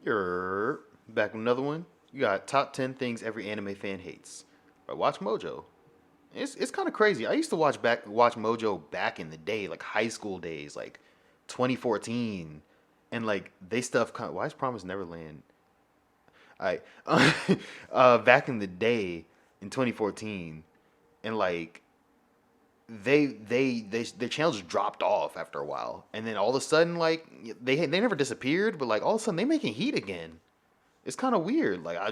You're back with another one. You got top 10 things every anime fan hates. By Watch Mojo. It's kind of crazy. I used to watch Mojo back in the day, like high school days, like 2014, and like they stuff. Why is Promise Neverland? I back in the day in 2014, and like their channel just dropped off after a while, and then all of a sudden like they never disappeared, but like all of a sudden they making heat again. It's kind of weird. I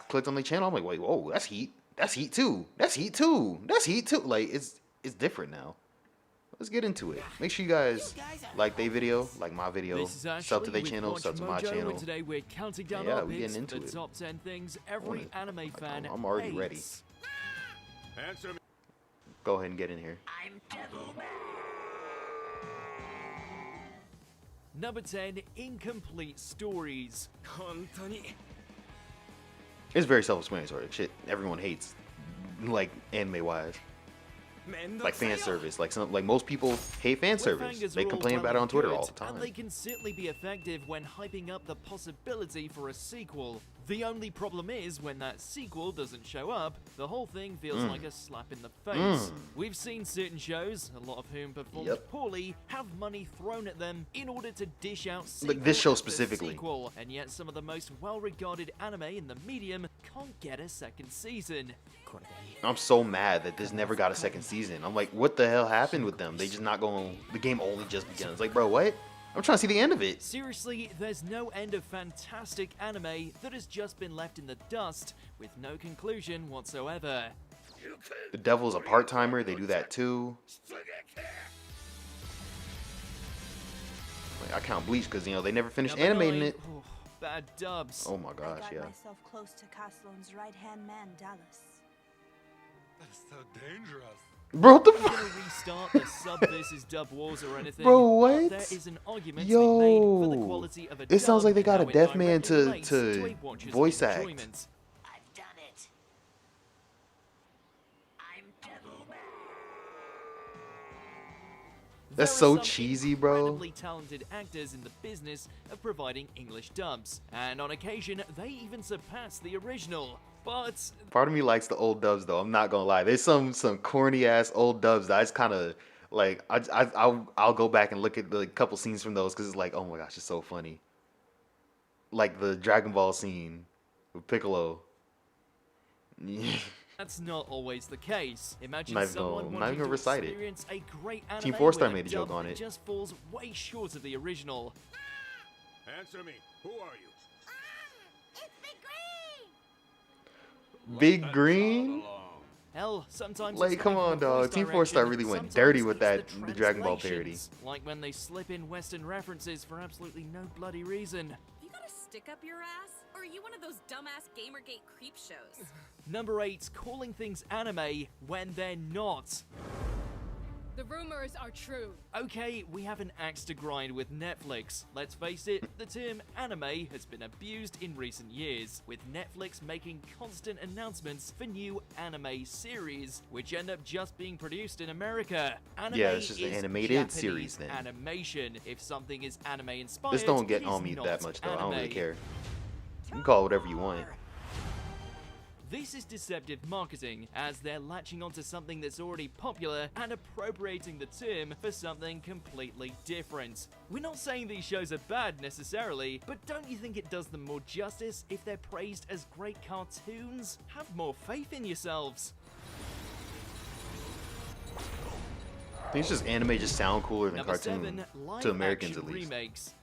clicked on the channel. I'm like, wait, whoa, that's heat. That's heat too. That's heat too. That's heat too. Like it's different now. Let's get into it. Make sure you guys like their video, like my video, sub to their channel, sub to my channel. Today we're counting down Yeah, our we picks getting into for the it. top 10 things every anime fan I'm already ready. hates. Answer me. Go ahead and get in here. Number 10, incomplete stories. It's very self-explanatory. Shit, everyone hates, like anime wise, like fan service. Like most people hate fan service. Cliffhangers They are all complain well about it on and Twitter good, all the time. And they can certainly be effective when hyping up the possibility for a sequel. The only problem is when that sequel doesn't show up, the whole thing feels like a slap in the face. We've seen certain shows, a lot of whom performed poorly, have money thrown at them in order to dish out sequel Like this show after specifically. sequel, and yet some of the most well-regarded anime in the medium can't get a second season. I'm so mad that this never got a second season. I'm like, what the hell happened with them? They just not going. The game only just begun. It's like, bro, what? I'm trying to see the end of it. Seriously, there's no end of fantastic anime that has just been left in the dust with no conclusion whatsoever. The Devil's a part-timer. They do that too. Like, I count Bleach because they never finished Number animating 9, it. bad dubs. Oh my gosh, I yeah. got myself close to Castellan's right-hand man, Dallas. That's so dangerous. Bro, what the I'm gonna fuck? restart the sub versus dub wars or anything. Bro, but what? There is an argument to be made for the Yo. quality of a It sounds dub like they got and a how it deaf man directly to relates a watcher's voice act. enjoyment. I've done it. I'm Devilman. That's There are so some cheesy, bro. Incredibly talented actors in the business of providing English dubs, and on occasion they even surpass the original. But Part of me likes the old dubs though. I'm not gonna lie. There's some corny ass old dubs that I just kind of like. I'll go back and look at the couple scenes from those because it's like, oh my gosh, it's so funny. Like the Dragon Ball scene with Piccolo. that's not always the case. Imagine Not even someone gonna- not wanting even gonna to recite it. experience a great anime Team 4-Star with made a joke dub on that it. just falls way short of the original. Answer me. Who are you? It's Big Green! Big That Green. child alone. Hell, sometimes Like, it's come not even on, the dog. voice Team 4-Star direction, really went sometimes dirty with it's that the Dragon Ball parody. translations, like when they slip in Western references for absolutely no bloody reason. You got a stick up your ass? Or are you one of those dumbass Gamergate creep shows? Number 8, calling things anime when they're not. The rumors are true. Okay, we have an axe to grind with Netflix. Let's face it, the term anime has been abused in recent years, with Netflix making constant announcements for new anime series, which end up just being produced in America. Anime Yeah, it's just an is animated Japanese series then. Animation. If something is anime inspired, This don't get it is on me not that much though. I don't really anime. care. You can call it whatever you want. This is deceptive marketing, as they're latching onto something that's already popular and appropriating the term for something completely different. We're not saying these shows are bad necessarily, but don't you think it does them more justice if they're praised as great cartoons? Have more faith in yourselves. I think it's just anime just sound cooler than Number cartoon 7, live to Americans action at least. remakes.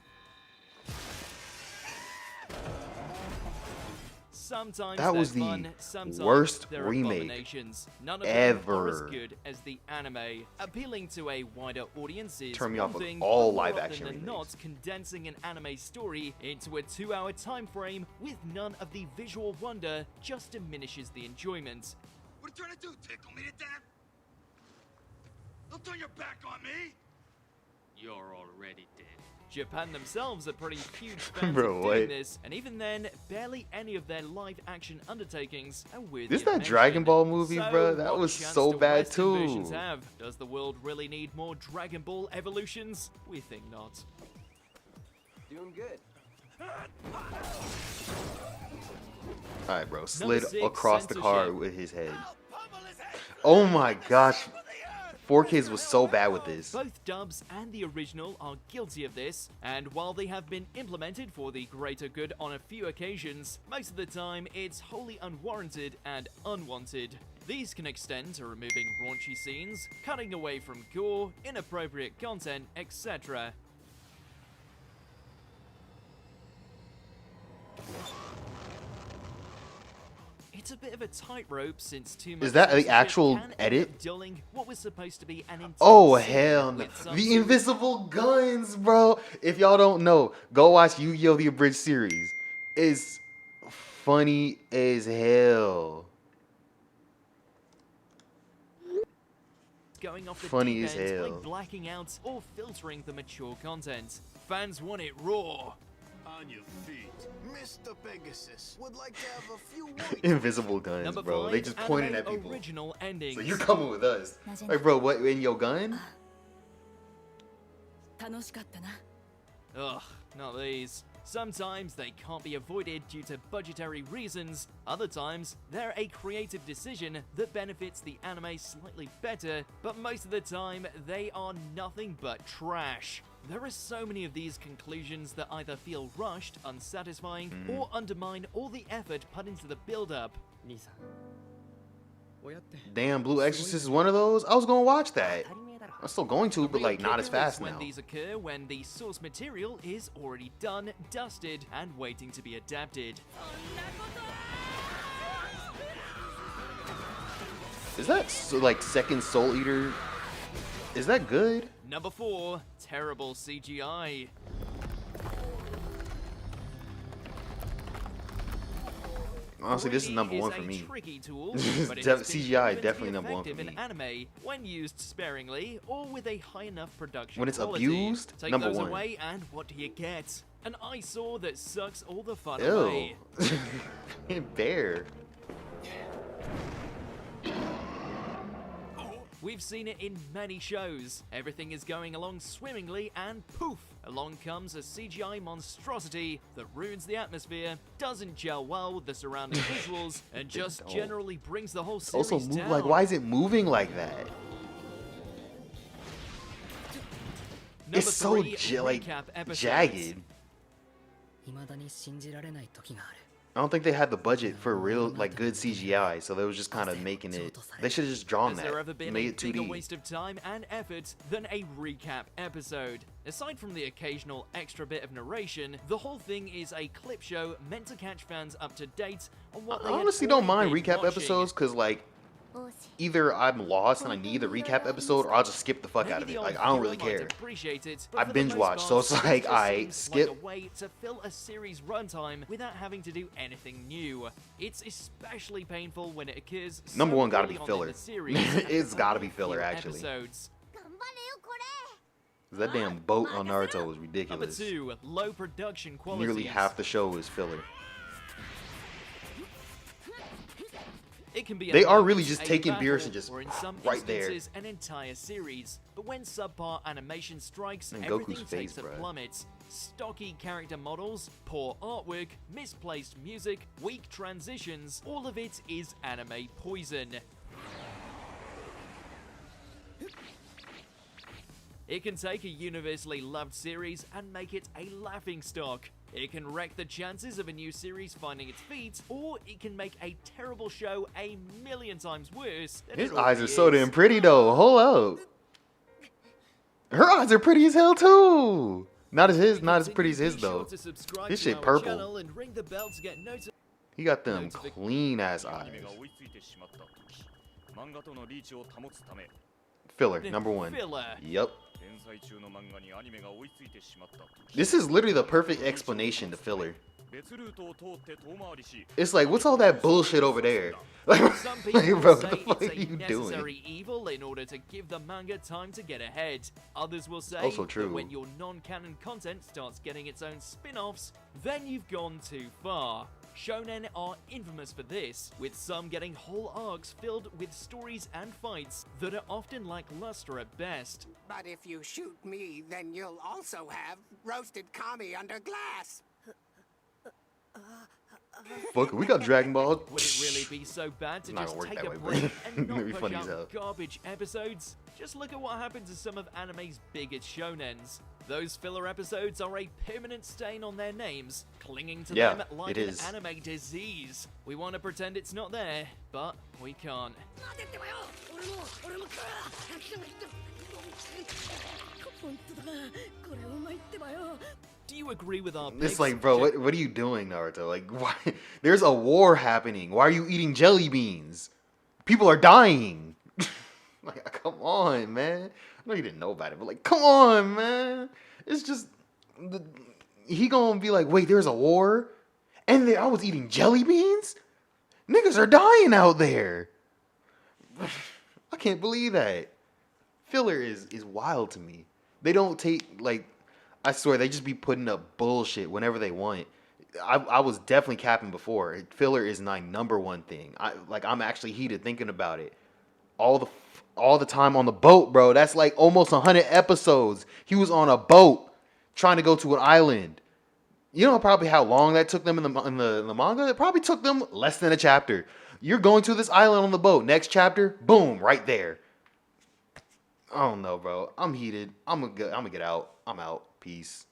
Sometimes That they're was the fun, sometimes worst they're remake abominations. None of them are as ever. good as the anime. Appealing to a wider audience is Turn me one off of thing, all but more live often action than remakes. not, condensing an anime story into a 2-hour time frame with none of the visual wonder just diminishes the enjoyment. What are you trying to do? Tickle me to death? Don't turn your back on me. You're already dead. Japan themselves are pretty huge fans Bro, of doing what? this, and even then, barely any of their live-action undertakings are worthy This of that mention. Dragon Ball movie, So, bruh? That what was chance so do bad Western versions too. have? Does the world really need more Dragon Ball evolutions? We think not. Doing good. All right, bro. Slid 6, across the car censorship. with his head. Oh my gosh. 4Kids was so bad with this. Both dubs and the original are guilty of this, and while they have been implemented for the greater good on a few occasions, most of the time it's wholly unwarranted and unwanted. These can extend to removing raunchy scenes, cutting away from gore, inappropriate content, etc. It's a bit of a tightrope since too much Is that the censorship actual can end edit? up dulling what was supposed to be an intense Oh scene hell no. with some The serious Invisible Guns, bro. If y'all don't know, go watch Yu-Gi-Oh! The Abridged series. It's funny as hell. going off the Funny deep as end by hell. blacking out or filtering the mature content. Fans want it raw. On your feet. Mr. Pegasus would like to have a few words. Invisible Guns, Number bro. 5, They just pointed anime at people. original endings. So you're coming with us. Like, bro, what, in your gun? 楽しかったな。 Ugh, not these. Sometimes they can't be avoided due to budgetary reasons. Other times, they're a creative decision that benefits the anime slightly better, but most of the time, they are nothing but trash. There are so many of these conclusions that either feel rushed, unsatisfying, or undermine all the effort put into the build-up. Damn, Blue Exorcist is one of those? I was gonna watch that. I'm still going to, but Real like not as kicker is fast when now. these occur when the source material is already done, dusted, and waiting to be adapted. Is that like second Soul Eater? Is that good? Number 4, terrible CGI. Honestly, this is 3D number one a for me. tricky tool, This but is it has been CGI proven to definitely be number one for effective me. in anime when used sparingly or with a high enough production When it's quality. abused, Take number those one. away, and what do you get? An eyesore that sucks all the fun Ew. away. Bear. We've seen it in many shows. Everything is going along swimmingly, and poof, along comes a CGI monstrosity that ruins the atmosphere, doesn't gel well with the surrounding visuals, and just don't. generally brings the whole series Also, move down. like, why is it moving like that? Number It's so 3, like recap episodes. jagged. 未だに信じられない時がある I don't think they had the budget for real, like, good CGI, so they was just kind of making it. They should have just drawn Has that, there ever been made a it bigger 2D. waste of time and effort than a recap episode? Aside from the occasional extra bit of narration, the whole thing is a clip show meant to catch fans up to date on what I they had honestly don't mind already been recap watching. episodes because, like, either I'm lost and I need the recap episode, or I'll just skip the fuck out of Maybe it. the Like, old I don't viewer really might care. appreciate it, but I for the binge most watch, part, so it's like, just I seems skip. like a way to fill a series runtime without having to do anything new. It's especially painful when it occurs so Number one gotta early be on filler. in the series. It's and gotta only be filler, few actually. episodes. 頑張れよこれ That damn boat on Naruto was Number ridiculous. 2, low production quality. Nearly half the show is filler. It can be They a are match, really just a taking battle, Beerus and just or in some right there. instances, an entire series. But when subpar animation strikes, And everything Goku's takes face, a bruh. plummet. Stocky character models, poor artwork, misplaced music, weak transitions, all of it is anime poison. It can take a universally loved series and make it a laughingstock. It can wreck the chances of a new series finding its feet, or it can make a terrible show a million times worse than His it eyes already are so is. damn pretty though. Hold up. Her eyes are pretty as hell too. Not as his, not as pretty as his Be sure though. to subscribe His to shit our purple. channel and ring the bell to get notified. He got them clean ass ア eyes. ニメが追いついてしまった時漫画とのリーチを保つため Filler, number one. Filler. Yep. 連載中の漫画にアニメが追いついてしまった時 This is literally the perfect explanation to filler. 別ルートを通って遠回りし It's like, what's all that bullshit over there? Like, Some people like, bro, will what say the fuck it's are a you doing? necessary evil in order to give the manga time to get ahead. Others will say Also that true. when your non-canon content starts getting its own spin-offs, then you've gone too far. Shonen are infamous for this, with some getting whole arcs filled with stories and fights that are often lackluster at best. But if you shoot me, then you'll also have roasted kami under glass. Fuck it, we got Dragon Ball. Would it really be so bad to Not just gonna work take that a way, bro. break and It'd be not push funny as hell. out garbage episodes? Just look at what happened to some of anime's biggest shonens. Those filler episodes are a permanent stain on their names, clinging to Yeah, them like it an is. anime disease. We want to pretend it's not there, but we can't. 待てってばよ俺も本当だこれお前ってばよ Do you agree with our It's picks? like, bro, what are you doing, Naruto? Like, why? There's a war happening. Why are you eating jelly beans? People are dying. Like, come on, man. I know you didn't know about it, but like, come on, man. It's just he gonna be like, wait, there's a war, and I was eating jelly beans. Niggas are dying out there. I can't believe that. Filler is wild to me. They don't take, like, I swear, they just be putting up bullshit whenever they want. I was definitely capping before. Filler is my number one thing. I'm actually heated thinking about it. All the time on the boat, bro. That's like almost 100 episodes. He was on a boat trying to go to an island. You know probably how long that took them in the manga? It probably took them less than a chapter. You're going to this island on the boat. Next chapter, boom, right there. I don't know, bro. I'm heated. I'm gonna get out. I'm out. Peace.